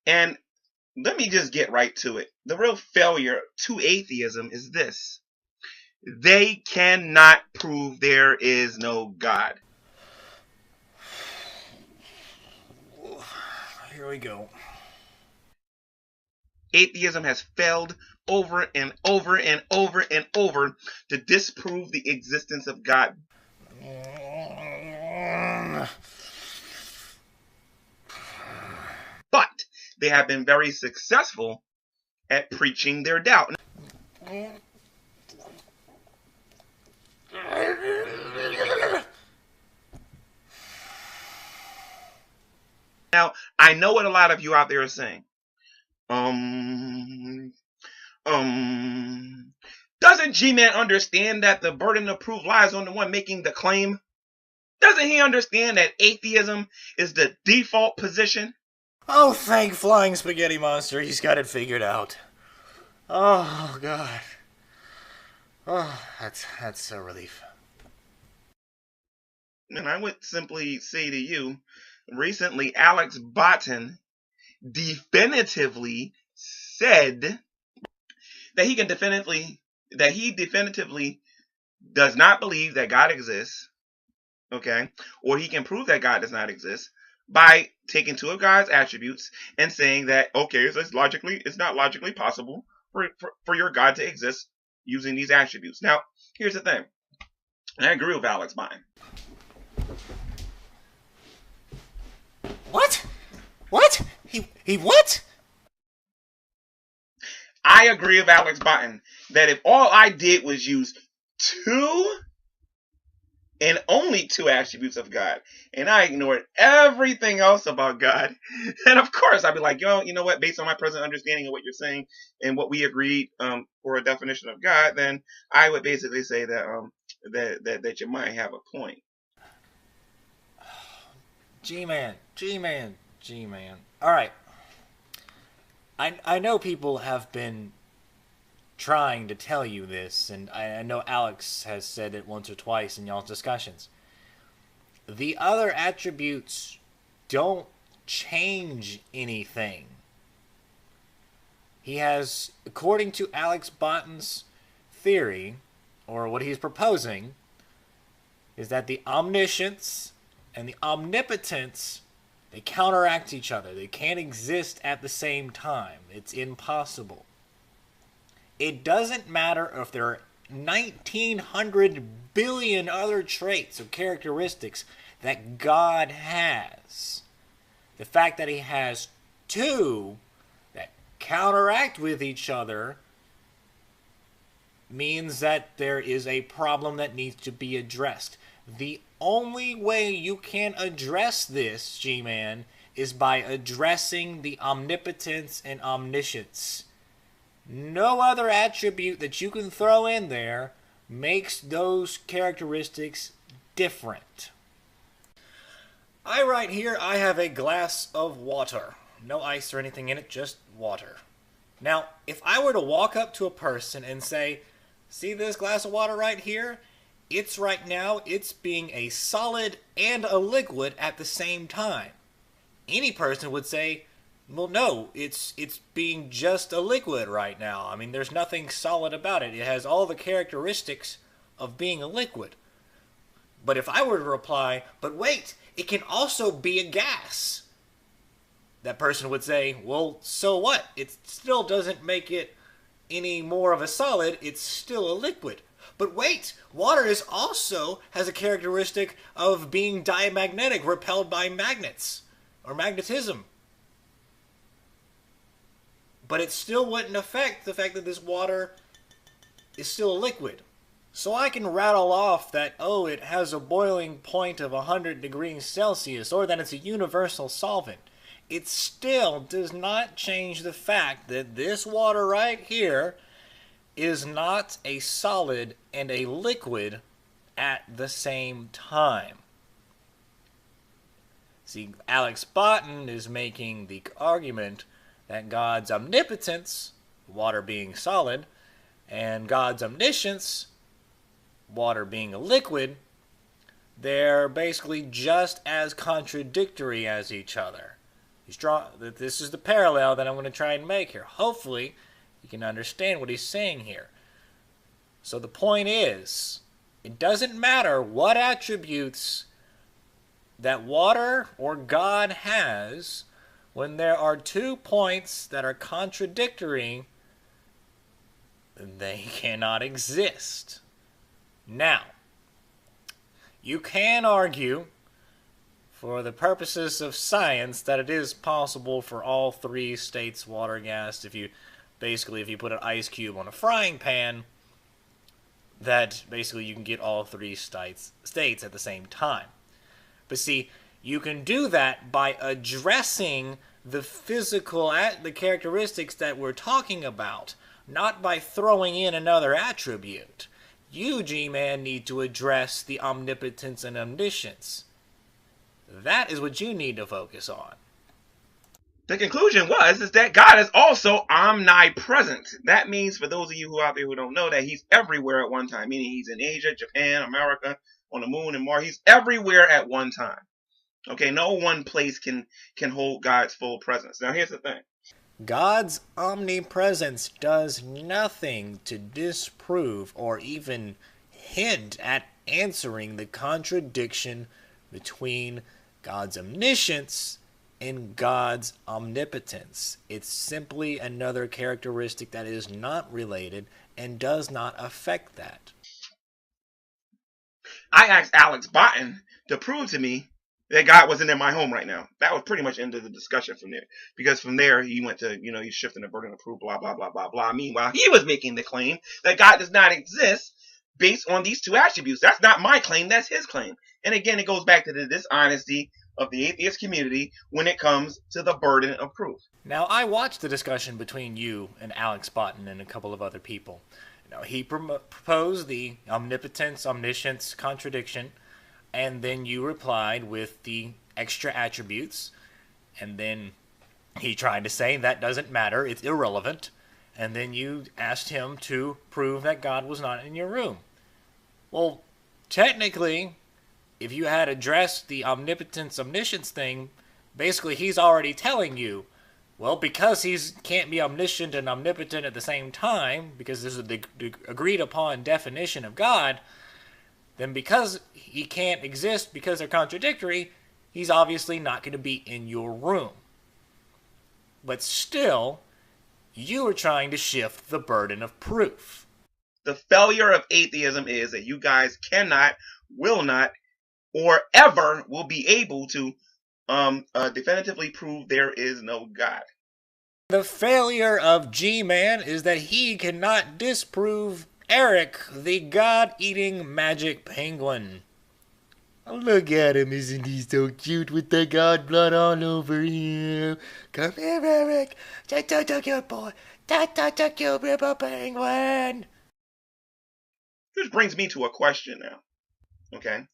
And let me just get right to it. The real failure to atheism is this: they cannot prove there is no God. Here we go. Atheism has failed over and over and over and over to disprove the existence of God. But they have been very successful at preaching their doubt. Now, I know what a lot of you out there are saying. Doesn't G-Man understand that the burden of proof lies on the one making the claim? Doesn't he understand that atheism is the default position? Oh, thank Flying Spaghetti Monster, he's got it figured out. Oh, God. Oh, that's a relief. And I would simply say to you, recently Alex Botton definitively said that he definitively does not believe that God exists, okay, or he can prove that God does not exist by taking two of God's attributes and saying that, okay, so it's not logically possible for your God to exist using these attributes. Now, here's the thing. I agree with Alex Botton. What? What? He what? I agree with Alex Botton that if all I did was use two and only two attributes of God, and I ignored everything else about God, and of course I'd be like, yo, you know what, based on my present understanding of what you're saying and what we agreed for a definition of God, then I would basically say that that you might have a point. G-Man. Alright. I know people have been trying to tell you this, and I know Alex has said it once or twice in y'all's discussions. The other attributes don't change anything. He has, according to Alex Botton's theory, or what he's proposing, is that the omniscience and the omnipotence, they counteract each other. They can't exist at the same time. It's impossible. It doesn't matter if there are 1,900 billion other traits or characteristics that God has. The fact that he has two that counteract with each other means that there is a problem that needs to be addressed. The only way you can address this, G-Man, is by addressing the omnipotence and omniscience. No other attribute that you can throw in there makes those characteristics different. Right here, I have a glass of water. No ice or anything in it, just water. Now, if I were to walk up to a person and say, see this glass of water right here? It's right now, it's being a solid and a liquid at the same time. Any person would say, well, no, it's being just a liquid right now. I mean, there's nothing solid about it. It has all the characteristics of being a liquid. But if I were to reply, but wait, it can also be a gas, that person would say, well, so what? It still doesn't make it any more of a solid. It's still a liquid. But wait, water has a characteristic of being diamagnetic, repelled by magnets, or magnetism. But it still wouldn't affect the fact that this water is still a liquid. So I can rattle off that, oh, it has a boiling point of 100 degrees Celsius, or that it's a universal solvent. It still does not change the fact that this water right here is not a solid and a liquid at the same time. See, Alex Botton is making the argument that God's omnipotence, water being solid, and God's omniscience, water being a liquid, they're basically just as contradictory as each other. This is the parallel that I'm going to try and make here. Hopefully, you can understand what he's saying here. So the point is, it doesn't matter what attributes that water or God has when there are 2 points that are contradictory, they cannot exist. Now, you can argue for the purposes of science that it is possible for all 3 states, water, gas, if you put an ice cube on a frying pan, that basically you can get all 3 states at the same time. But see, you can do that by addressing the the characteristics that we're talking about, not by throwing in another attribute. You, G-man, need to address the omnipotence and omniscience. That is what you need to focus on. The conclusion is that God is also omnipresent. That means, for those of you who out there who don't know, that he's everywhere at one time, meaning he's in Asia, Japan, America, on the moon and Mars. He's everywhere at one time. Okay, no one place can hold God's full presence. Now, here's the thing. God's omnipresence does nothing to disprove or even hint at answering the contradiction between God's omniscience and God's omnipotence. It's simply another characteristic that is not related and does not affect that. I asked Alex Botten to prove to me that God wasn't in my home right now. That was pretty much into the discussion from there. Because from there, he went to, he's shifting the burden of proof, blah, blah, blah, blah, blah. Meanwhile, he was making the claim that God does not exist based on these 2 attributes. That's not my claim, that's his claim. And again, it goes back to the dishonesty of the atheist community when it comes to the burden of proof. Now, I watched the discussion between you and Alex Botten and a couple of other people. Now, he proposed the omnipotence, omniscience contradiction, and then you replied with the extra attributes, and then he tried to say that doesn't matter, it's irrelevant, and then you asked him to prove that God was not in your room. Well, technically, if you had addressed the omnipotence, omniscience thing, basically he's already telling you, well, because he can't be omniscient and omnipotent at the same time, because this is the agreed upon definition of God, then because he can't exist because they're contradictory, he's obviously not going to be in your room. But still, you are trying to shift the burden of proof. The failure of atheism is that you guys cannot, will not, or ever will be able to definitively prove there is no God. The failure of G-Man is that he cannot disprove Eric, the God-eating magic penguin. Oh, look at him, isn't he so cute with the God blood all over him? Come here, Eric. Good boy. Cute little penguin. This brings me to a question now. Okay?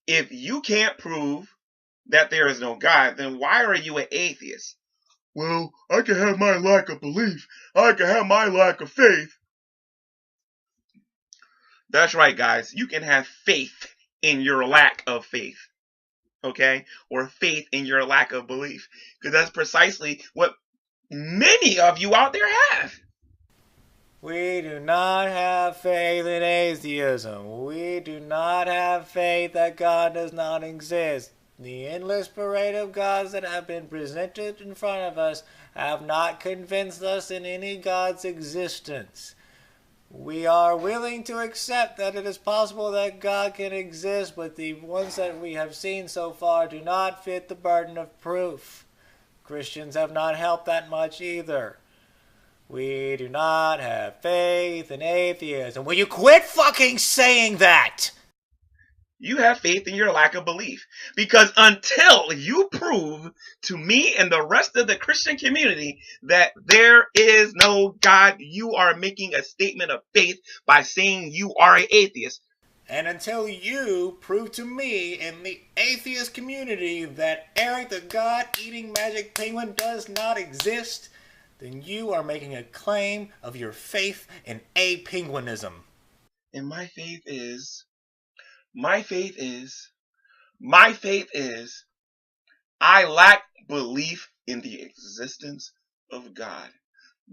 If you can't prove that there is no God, then why are you an atheist? Well, I can have my lack of belief. I can have my lack of faith. That's right, guys. You can have faith in your lack of faith. Okay? Or faith in your lack of belief. Because that's precisely what many of you out there have. We do not have faith in atheism. We do not have faith that God does not exist. The endless parade of gods that have been presented in front of us have not convinced us in any God's existence. We are willing to accept that it is possible that God can exist, but the ones that we have seen so far do not fit the burden of proof. Christians have not helped that much either. We do not have faith in atheism. Will you quit fucking saying that? You have faith in your lack of belief. Because until you prove to me and the rest of the Christian community that there is no God, you are making a statement of faith by saying you are an atheist. And until you prove to me and the atheist community that Eric the God-eating magic penguin does not exist, then you are making a claim of your faith in a-penguinism. And my faith is, I lack belief in the existence of God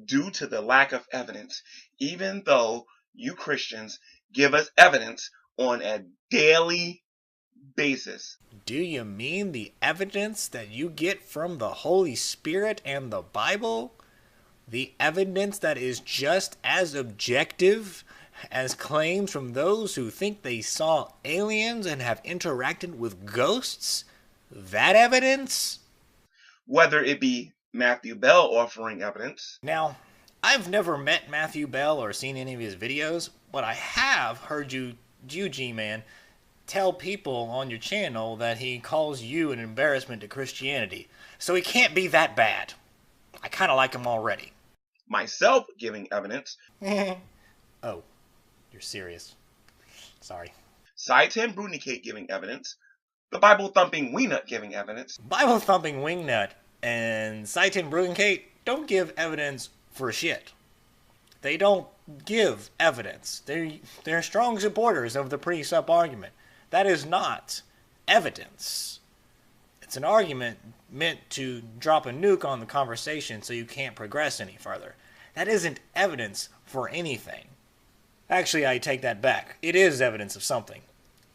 due to the lack of evidence, even though you Christians give us evidence on a daily basis. Do you mean the evidence that you get from the Holy Spirit and the Bible? The evidence that is just as objective as claims from those who think they saw aliens and have interacted with ghosts? That evidence? Whether it be Matthew Bell offering evidence. Now, I've never met Matthew Bell or seen any of his videos, but I have heard you G-man, tell people on your channel that he calls you an embarrassment to Christianity. So he can't be that bad. I kind of like him already. Myself giving evidence. Oh, you're serious. Sorry. Saitan Brunicate giving evidence. The Bible-thumping Wingnut giving evidence. Bible-thumping Wingnut and Saitan Brunicate don't give evidence for shit. They don't give evidence. They're strong supporters of the pre-sup argument. That is not evidence. It's an argument meant to drop a nuke on the conversation so you can't progress any further. That isn't evidence for anything. Actually, I take that back. It is evidence of something.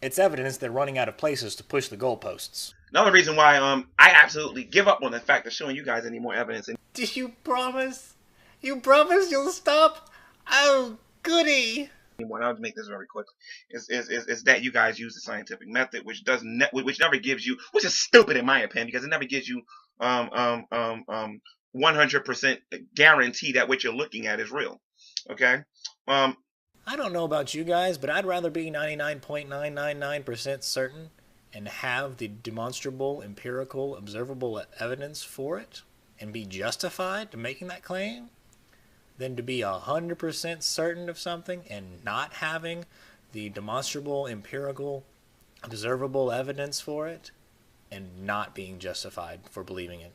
It's evidence they're running out of places to push the goalposts. Another reason why I absolutely give up on the fact of showing you guys any more evidence. Did you promise? You promise you'll stop? Oh, goody. I'll make this very quick. Is that you guys use the scientific method, which never gives you, which is stupid in my opinion, because it never gives you 100% guarantee that what you're looking at is real. Okay. I don't know about you guys, but I'd rather be 99.999% certain and have the demonstrable, empirical, observable evidence for it and be justified to making that claim than to be 100% certain of something and not having the demonstrable, empirical, observable evidence for it and not being justified for believing it.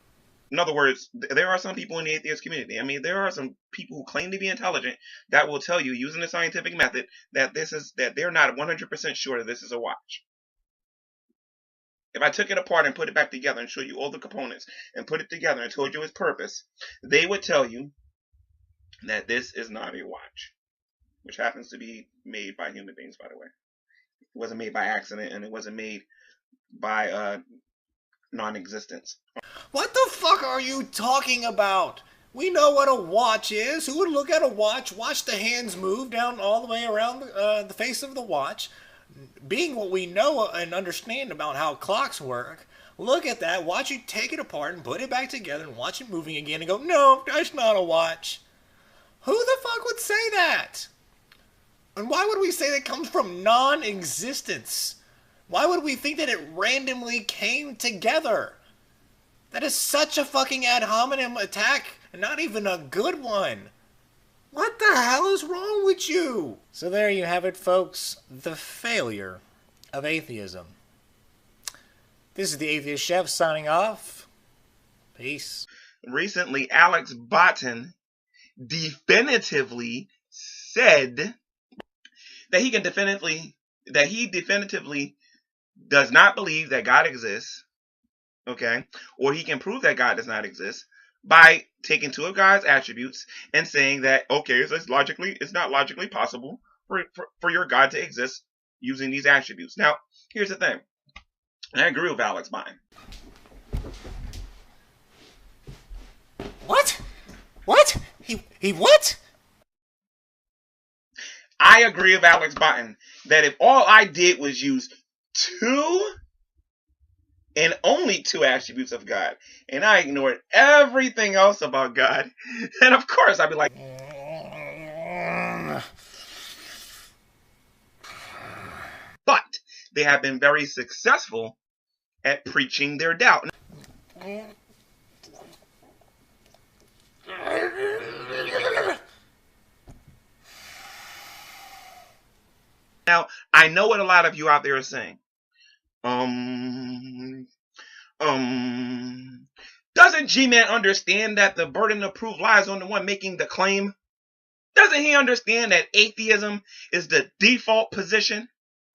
In other words, there are some people in the atheist community. I mean, there are some people who claim to be intelligent that will tell you, using the scientific method, that they're not 100% sure that this is a watch. If I took it apart and put it back together and showed you all the components and put it together and told you its purpose, they would tell you that this is not a watch, which happens to be made by human beings, by the way. It wasn't made by accident, and it wasn't made by non-existence. What the fuck are you talking about? We know what a watch is. Who would look at a watch, watch the hands move down all the way around the face of the watch? Being what we know and understand about how clocks work, look at that, watch you take it apart and put it back together and watch it moving again and go, no, that's not a watch. Who the fuck would say that? And why would we say that comes from non-existence? Why would we think that it randomly came together? That is such a fucking ad hominem attack, and not even a good one. What the hell is wrong with you? So there you have it, folks. The failure of atheism. This is the Atheist Chef signing off. Peace. Recently, Alex Botton definitively said that he definitively does not believe that God exists, okay, or he can prove that God does not exist by taking two of God's attributes and saying that, okay, so it's not logically possible for your God to exist using these attributes. Now, here's the thing, and I agree with Alex Botton. What? What? He what? I agree with Alex Botton that if all I did was use two and only two attributes of God, and I ignored everything else about God, and of course I'd be like, but they have been very successful at preaching their doubt. Now, I know what a lot of you out there are saying. Doesn't G-Man understand that the burden of proof lies on the one making the claim? Doesn't he understand that atheism is the default position?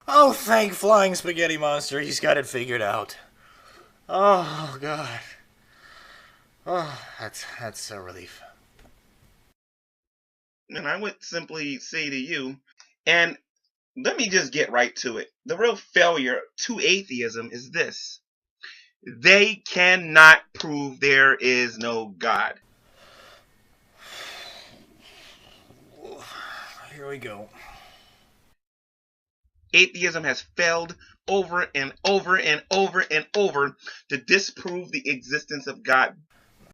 Oh, thank Flying Spaghetti Monster, he's got it figured out. Oh, God. Oh, that's a relief. And I would simply say to you, and let me just get right to it. The real failure to atheism is this: they cannot prove there is no God. Here we go. Atheism has failed over and over and over and over to disprove the existence of God.